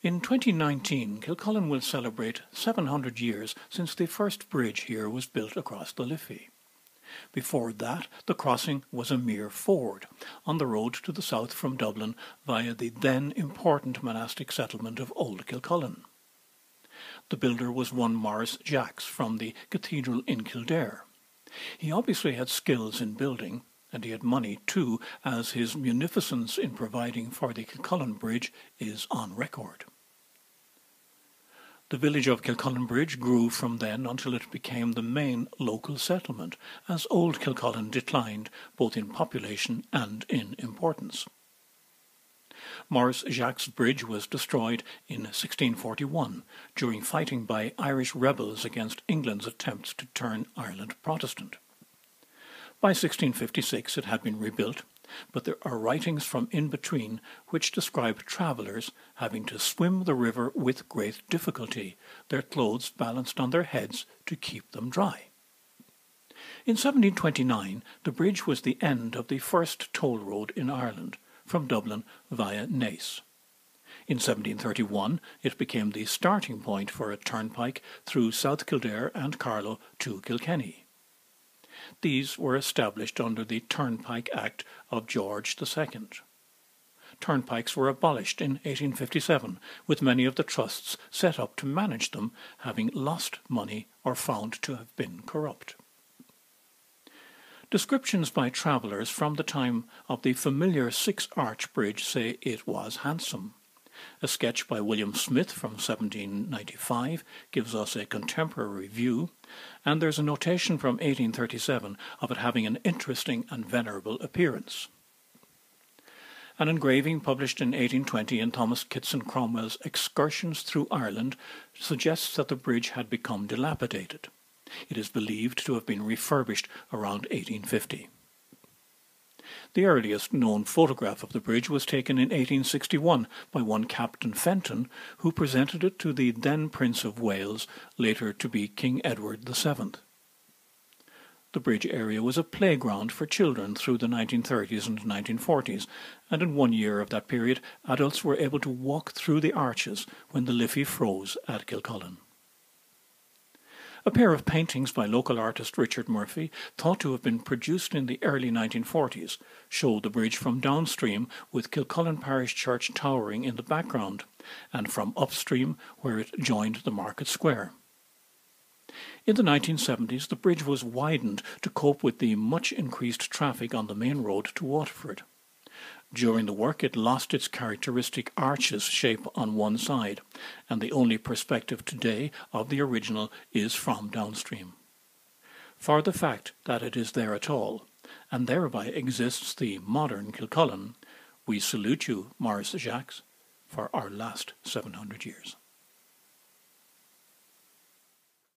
In 2019, Kilcullen will celebrate 700 years since the first bridge here was built across the Liffey. Before that, the crossing was a mere ford on the road to the south from Dublin via the then important monastic settlement of Old Kilcullen. The builder was one Maurice Jacques from the cathedral in Kildare. He obviously had skills in building, and he had money too, as his munificence in providing for the Kilcullen Bridge is on record. The village of Kilcullen Bridge grew from then until it became the main local settlement, as Old Kilcullen declined both in population and in importance. Maurice Jacques' bridge was destroyed in 1641 during fighting by Irish rebels against England's attempts to turn Ireland Protestant. By 1656 it had been rebuilt, but there are writings from in between which describe travellers having to swim the river with great difficulty, their clothes balanced on their heads to keep them dry. In 1729 the bridge was the end of the first toll road in Ireland, from Dublin via Naas. In 1731 it became the starting point for a turnpike through South Kildare and Carlow to Kilkenny. These were established under the Turnpike Act of George II. Turnpikes were abolished in 1857, with many of the trusts set up to manage them having lost money or found to have been corrupt. Descriptions by travellers from the time of the familiar six-arch bridge say it was handsome. A sketch by William Smith from 1795 gives us a contemporary view, and there's a notation from 1837 of it having an interesting and venerable appearance. An engraving published in 1820 in Thomas Kitson Cromwell's Excursions Through Ireland suggests that the bridge had become dilapidated. It is believed to have been refurbished around 1850. The earliest known photograph of the bridge was taken in 1861 by one Captain Fenton, who presented it to the then Prince of Wales, later to be King Edward VII. The bridge area was a playground for children through the 1930s and 1940s, and in 1 year of that period adults were able to walk through the arches when the Liffey froze at Kilcullen. A pair of paintings by local artist Richard Murphy, thought to have been produced in the early 1940s, show the bridge from downstream with Kilcullen Parish Church towering in the background, and from upstream where it joined the Market Square. In the 1970s the bridge was widened to cope with the much increased traffic on the main road to Waterford. During the work it lost its characteristic arches shape on one side, and the only perspective today of the original is from downstream. For the fact that it is there at all, and thereby exists the modern Kilcullen, we salute you, Maurice Jacques, for our last 700 years.